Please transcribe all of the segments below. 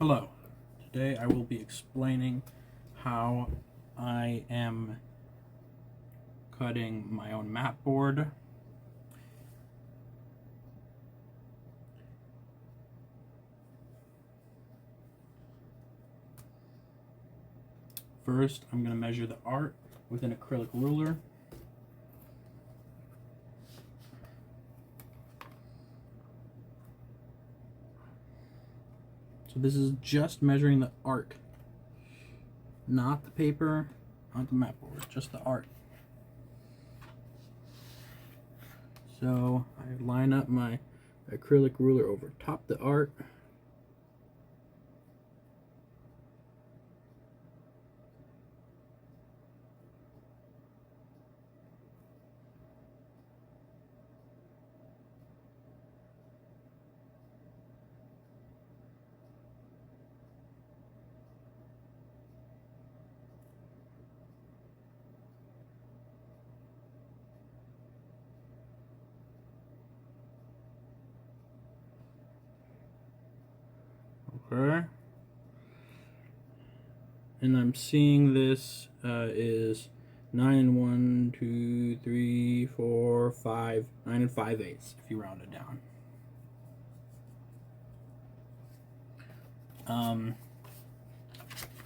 Hello. Today I will be explaining how I am cutting my own matboard. First, I'm going to measure the art with an acrylic ruler. So this is just measuring the art, not the paper, not the matboard, just the art. So I line up my acrylic ruler over top the art. Okay. And I'm seeing this is 9 and 1, 2, 3, 4, 5, 9 and 5/8 if you round it down.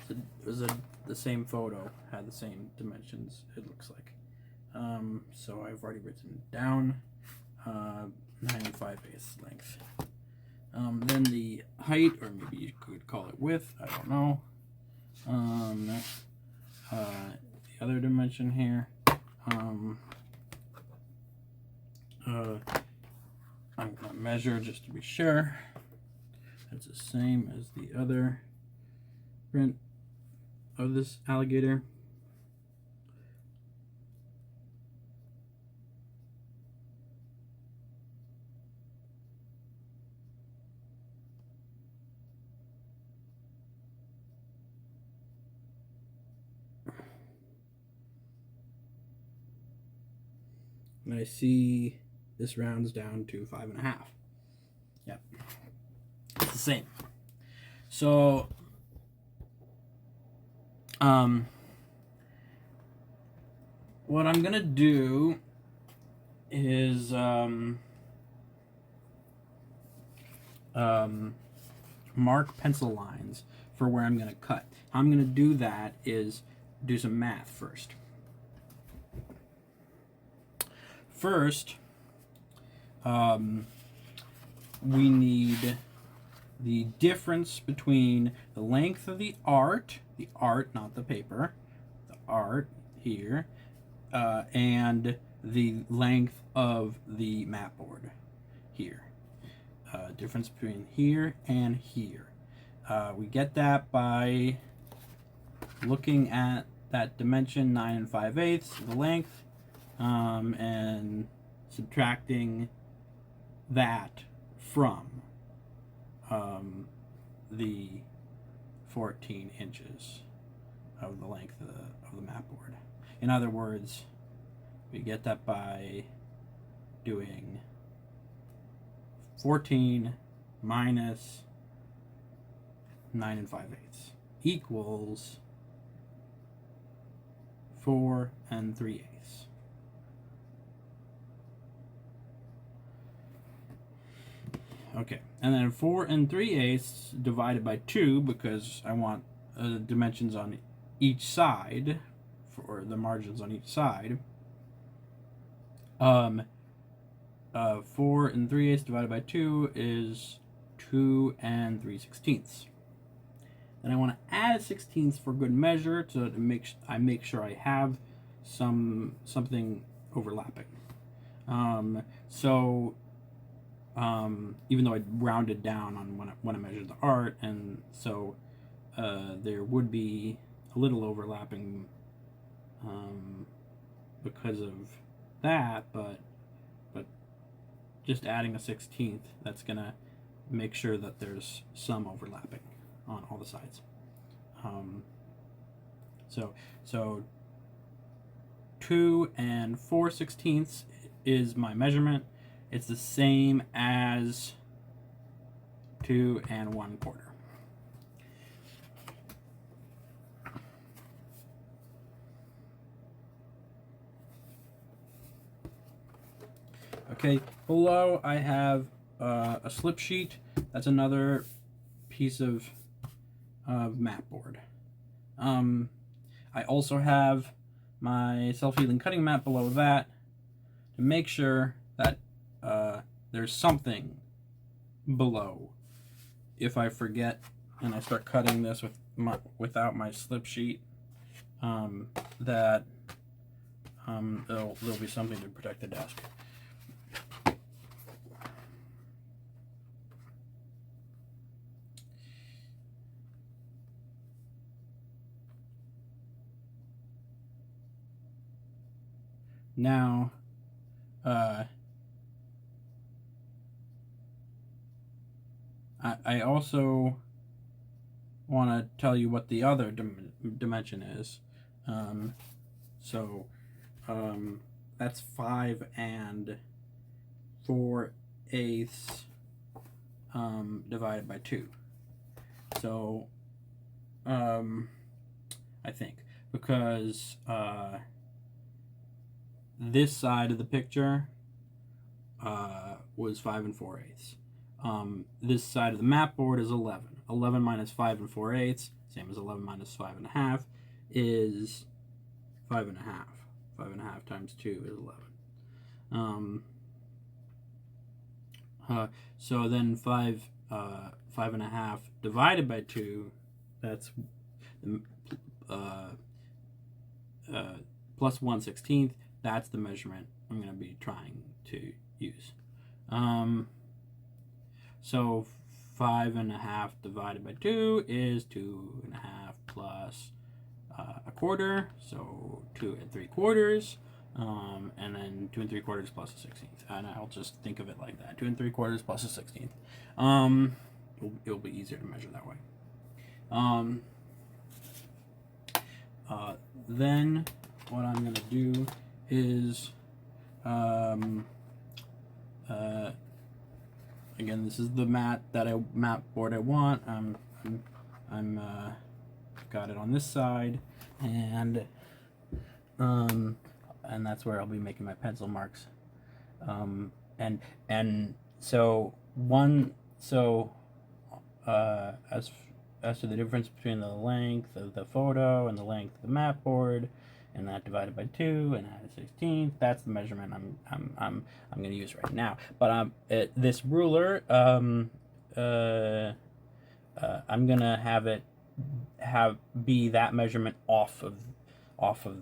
It was the same photo, had the same dimensions, it looks like. So I've already written down 9 and 5/8 length. Then the height, or maybe you could call it width, I don't know. The other dimension here, I'm gonna measure just to be sure. That's the same as the other print of this alligator. And I see this rounds down to 5.5. Yep, it's the same. So, what I'm gonna do is mark pencil lines for where I'm gonna cut. How I'm gonna do that is do some math first. First, we need the difference between the length of the art, not the paper, the art here, and the length of the matboard here. Difference between here and here. We get that by looking at that dimension 9 and 5/8, the length, and subtracting that from the 14 inches of the length of the matboard. In other words, we get that by doing 14 minus 9 and 5/8 equals 4 and 3/8. Okay, and then 4 and 3/8 divided by 2, because I want dimensions on each side, for the margins on each side. 4 and 3/8 divided by 2 is 2 and 3/16. Then I want to add 16ths for good measure to make sure I have something overlapping. Even though I rounded down on when I measured the art, and so there would be a little overlapping because of that, but just adding a 16th, that's gonna make sure that there's some overlapping on all the sides. So 2 and 4/16 is my measurement. It's the same as 2 and 1/4. Okay, below I have a slip sheet. That's another piece of matboard. I also have my self-healing cutting mat below that to make sure that there's something below. If I forget and I start cutting this without my slip sheet, that there'll be something to protect the desk. Now, I also want to tell you what the other dimension is. That's 5 4/8 divided by 2. So, I think, because this side of the picture was 5 4/8. This side of the map board is 11. 11 minus 5 4/8, same as 11 minus 5 1/2, is 5 1/2. 5 1/2 times 2 is 11. So then 5 1/2 divided by 2, that's plus 1/16. That's the measurement I'm going to be trying to use. So 5 1/2 divided by 2 is 2 1/2 plus a quarter, so 2 3/4, and then 2 3/4 plus a 16th, and I'll just think of it like that: 2 3/4 plus a 16th. It'll be easier to measure that way. Then what I'm gonna do is, again, this is the mat board I want. I'm got it on this side, and that's where I'll be making my pencil marks. And so as to the difference between the length of the photo and the length of the mat board, and that divided by 2 and add a 16th, that's the measurement I'm going to use right now. But this ruler, I'm going to have be that measurement off of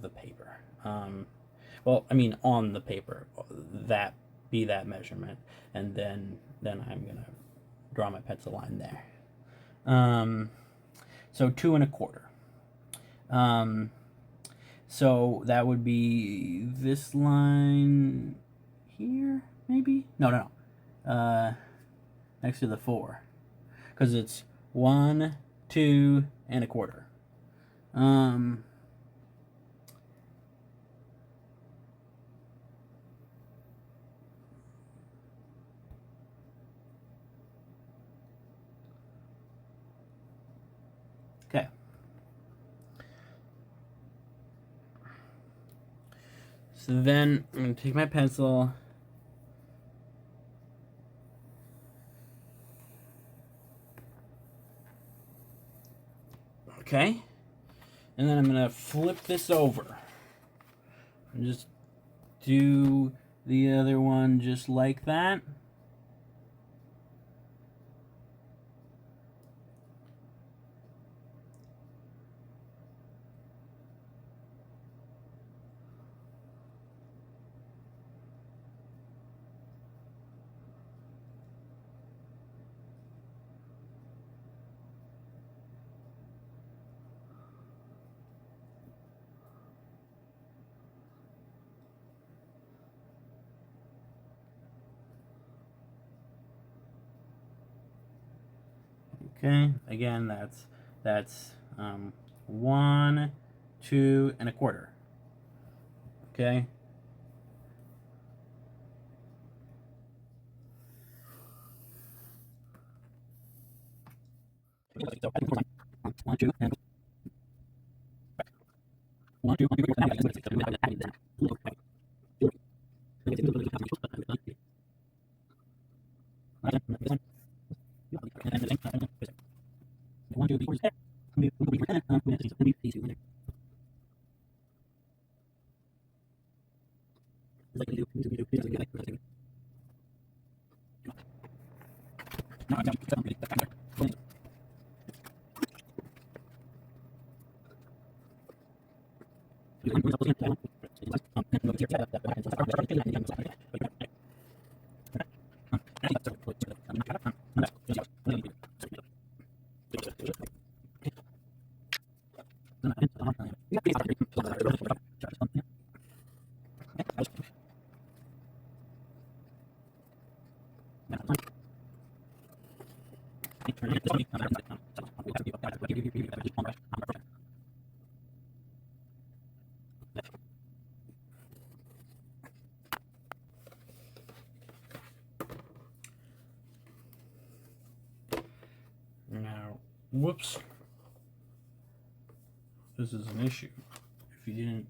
the paper. Well, I mean on the paper, that be that measurement, and then I'm going to draw my pencil line there. So 2 1/4. So that would be this line here, maybe? No. Next to the 4, because it's 1, 2 1/4. Okay. So then I'm going to take my pencil, okay, and then I'm going to flip this over and just do the other one just like that. Okay, again, that's 1, 2 1/4. Okay. Now, whoops. This is an issue. If you didn't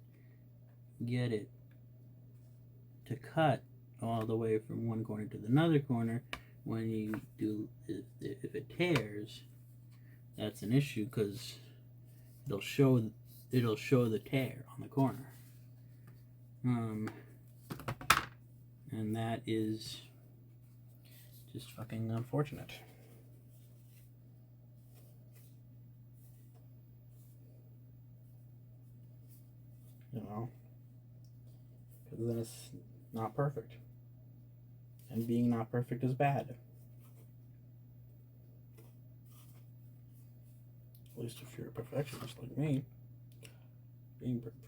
get it to cut all the way from one corner to the another corner, when you do, if it tears, that's an issue because it'll show the tear on the corner. And that is just fucking unfortunate. You know, because then it's not perfect. And being not perfect is bad. At least if you're a perfectionist like me. Being perfect.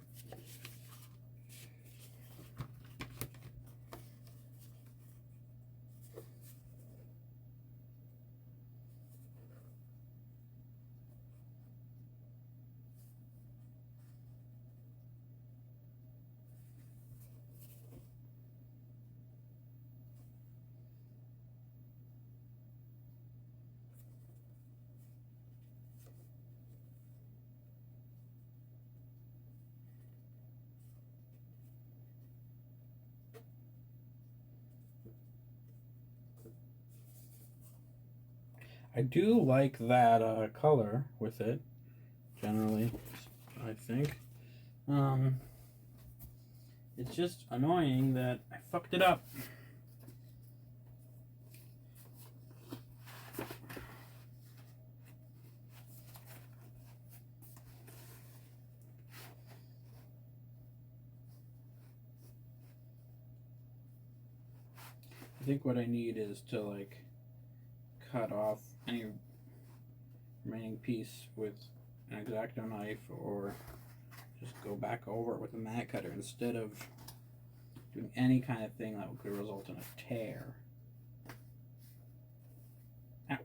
I do like that color with it, generally, I think. It's just annoying that I fucked it up. I think what I need is to like cut off any remaining piece with an X-Acto knife, or just go back over it with a mat cutter instead of doing any kind of thing that could result in a tear. Ow.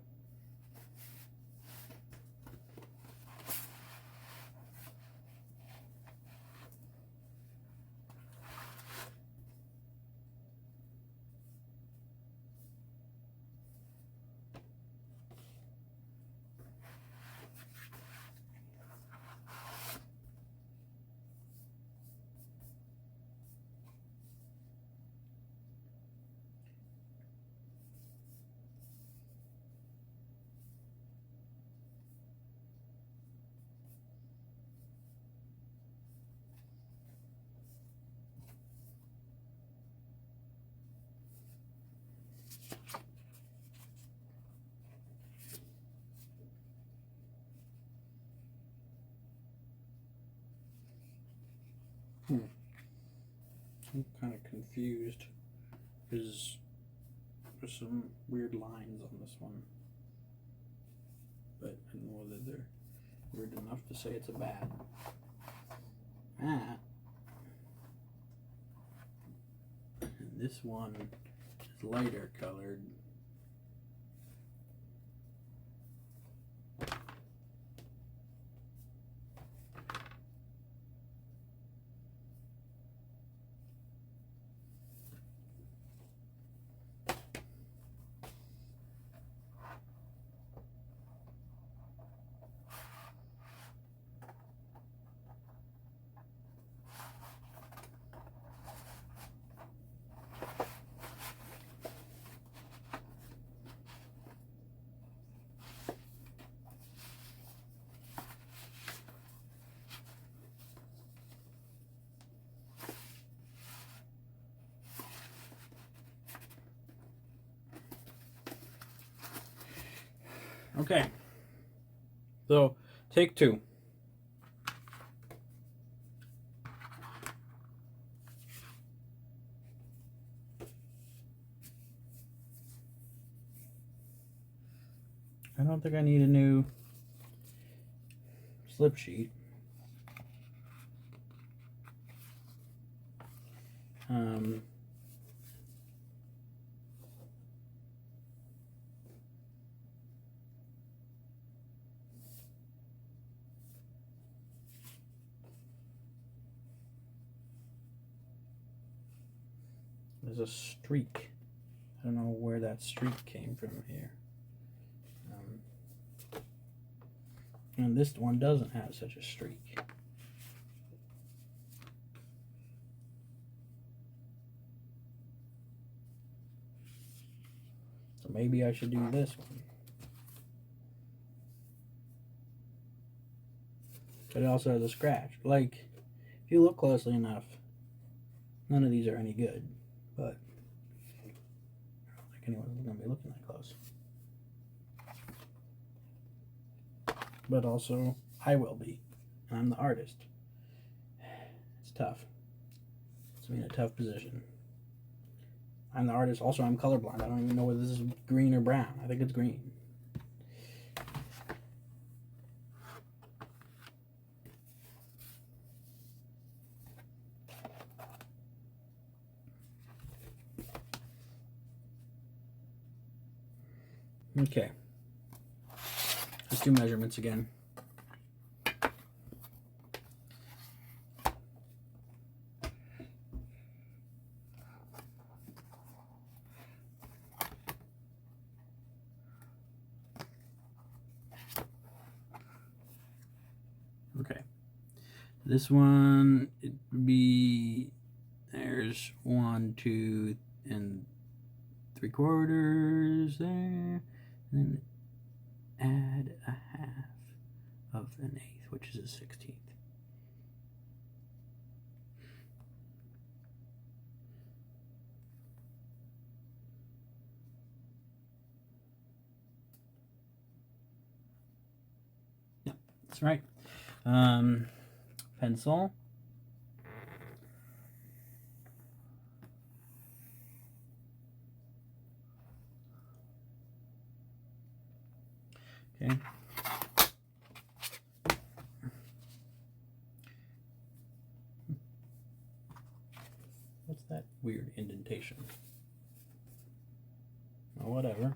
I'm kind of confused because there's some weird lines on this one, but I don't know whether they're weird enough to say it's a bad. And this one is lighter colored. Okay. So, take two. I don't think I need a new slip sheet. There's a streak. I don't know where that streak came from here. And this one doesn't have such a streak. So maybe I should do this one. But it also has a scratch. Like, if you look closely enough, none of these are any good. But I don't think anyone's going to be looking that close. But also, I will be. And I'm the artist. It's tough. It's me in a tough position. I'm the artist. Also, I'm colorblind. I don't even know whether this is green or brown. I think it's green. Okay. Let's do measurements again. Okay. This one, it would be, there's 1, 2, and 3/4 there. And then add a half of an eighth, which is a 16th. Yeah, that's right. Pencil. Okay. What's that weird indentation? Oh, whatever.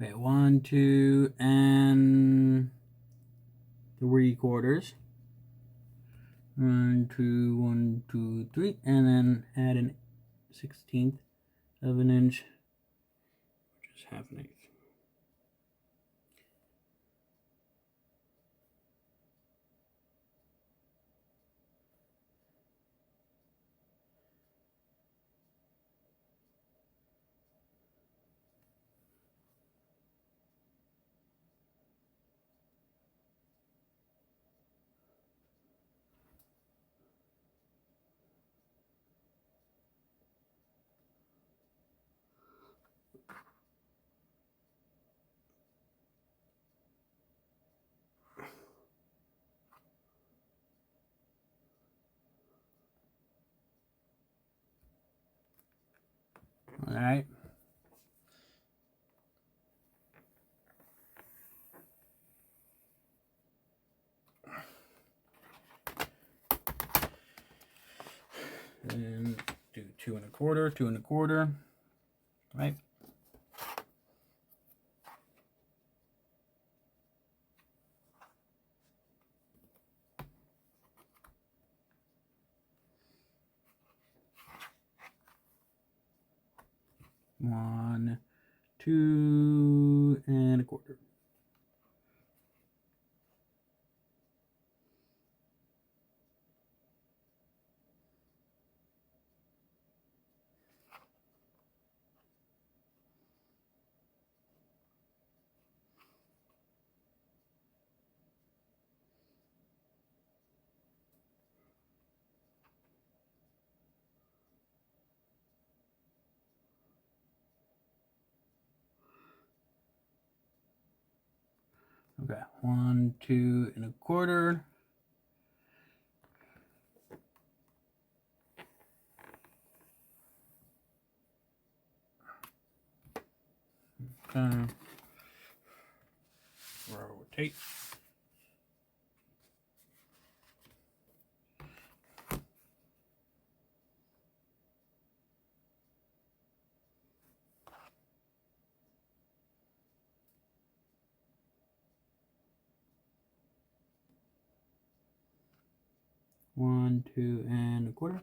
Okay, 1, 2, and 3/4. 1, 2, 1, 2, 3, and then add an 16th of an inch, which is half an eighth. All right. And do 2 1/4, 2 1/4, right? One, 2 1/4. Okay, 1, 2 1/4. Okay. Rotate. One, 2 1/4.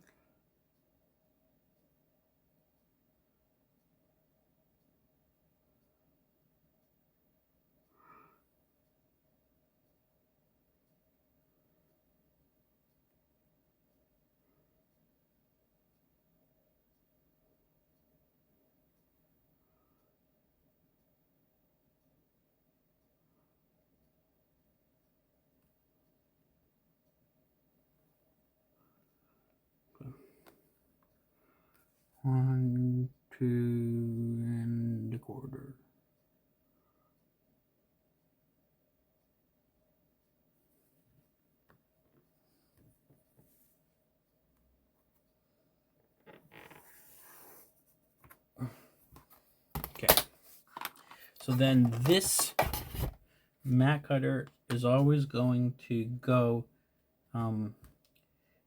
Okay. 1, 2 1/4. Okay. So then this mat cutter is always going to go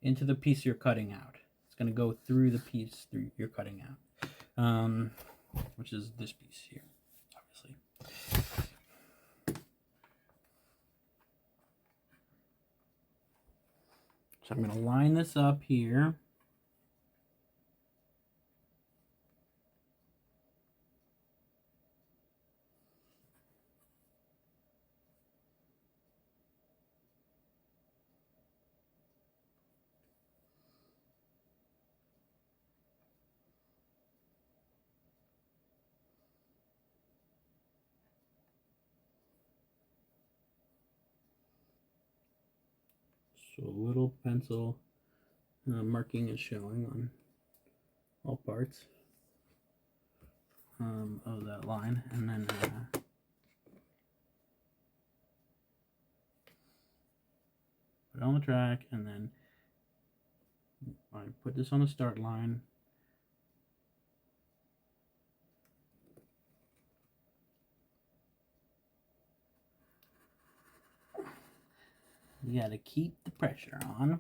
into the piece you're cutting out. It's going to go through the piece you're cutting out, which is this piece here, obviously. So I'm going to line this up here. So a little pencil marking is showing on all parts of that line, and then put it on the track, and then I put this on the start line. You gotta keep the pressure on.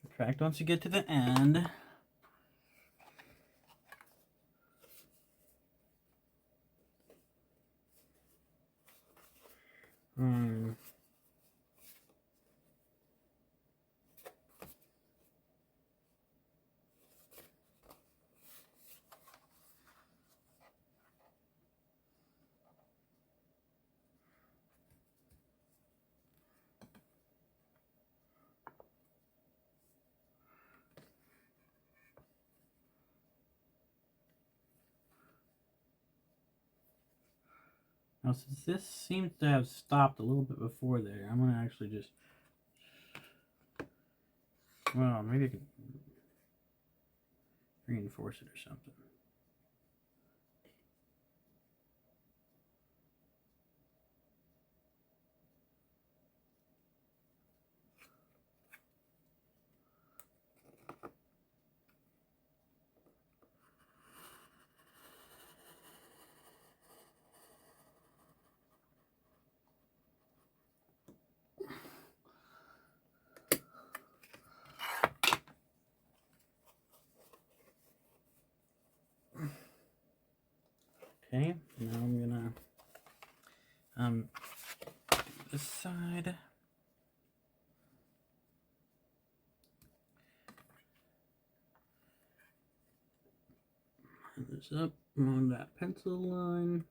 Retract once you get to the end. Now, since this seems to have stopped a little bit before there, I'm gonna actually just, well, maybe I can reinforce it or something. Okay, now I'm gonna do this side. Line this up on that pencil line.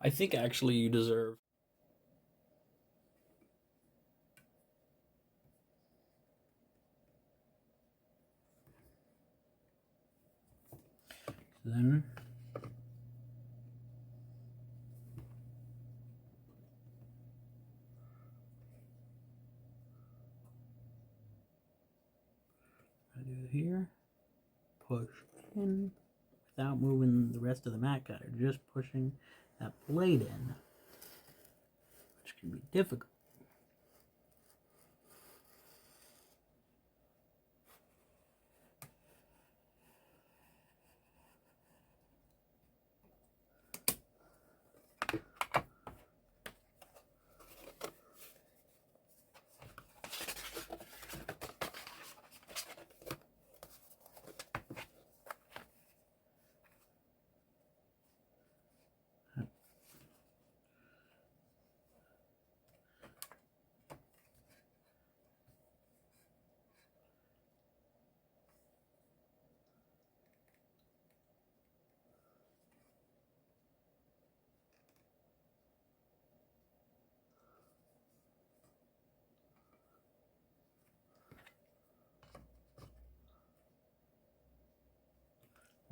I think actually you deserve Then I do here, push in without moving the rest of the mat cutter, just pushing that blade in, which can be difficult.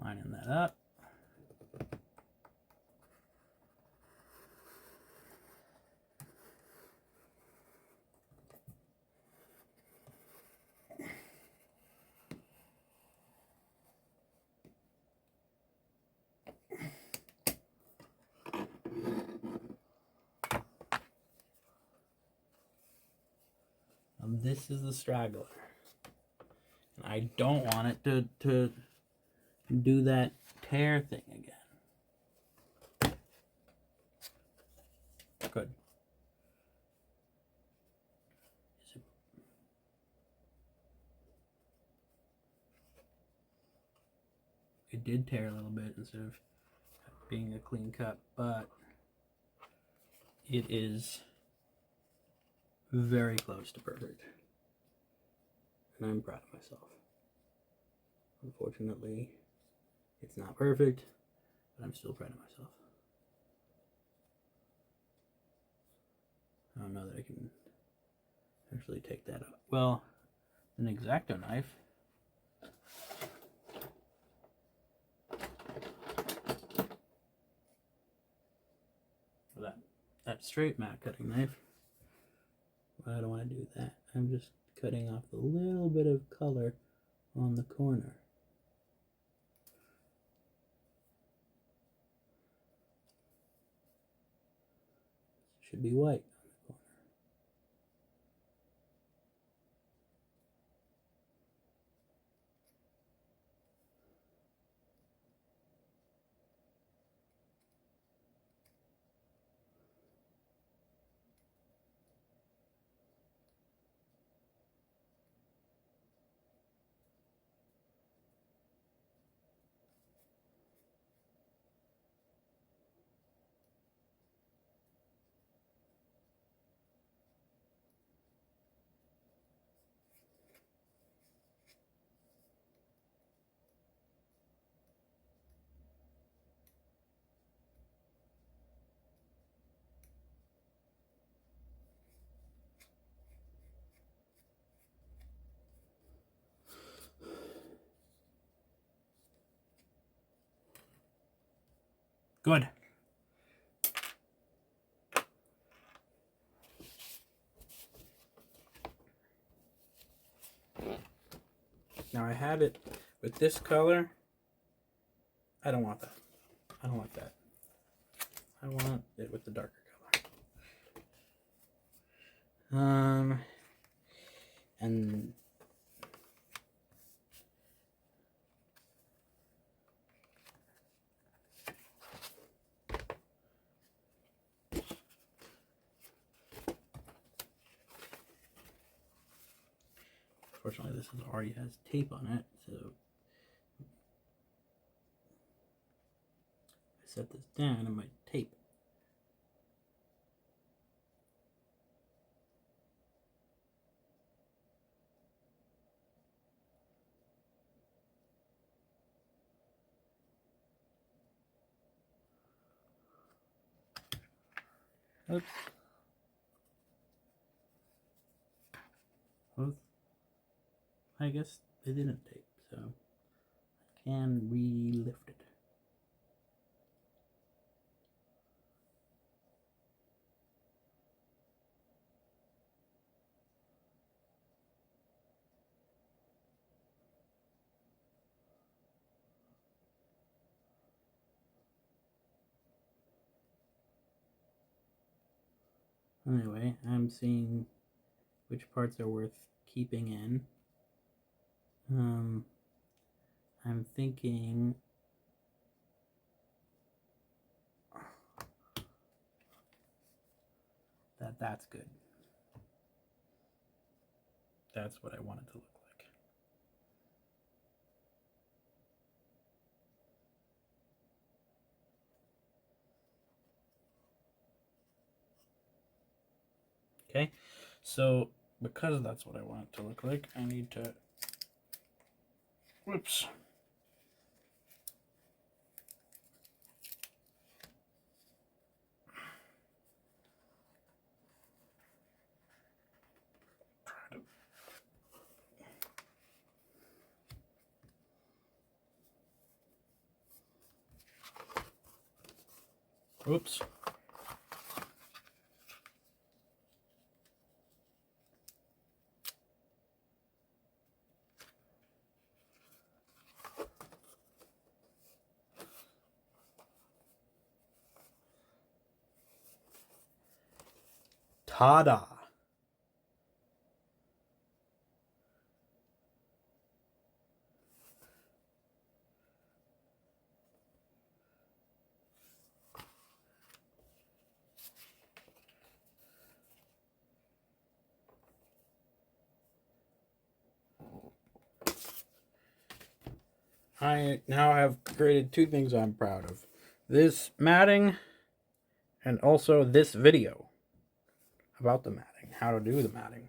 Lining that up. This is the straggler, and I don't want it to do that tear thing again. Good. It did tear a little bit instead of being a clean cut, but it is very close to perfect, and I'm proud of myself. Unfortunately, it's not perfect, but I'm still proud of myself. I don't know that I can actually take that out. Well, an X-Acto knife. That straight mat cutting knife. But I don't want to do that. I'm just cutting off a little bit of color on the corner. It should be white on the corner. Good. Now I had it with this color. I don't want that. I don't want that. I want it with the darker color. And fortunately, this already has tape on it, so if I set this down, I might tape. Oops. Well, I guess they didn't tape, so I can re-lift it. Anyway, I'm seeing which parts are worth keeping in. I'm thinking that that's good. That's what I want it to look like. Okay, so because that's what I want it to look like, I need to, whoops. Oops. Ta-da! I now have created two things I'm proud of. This matting and also this video about the matting, how to do the matting.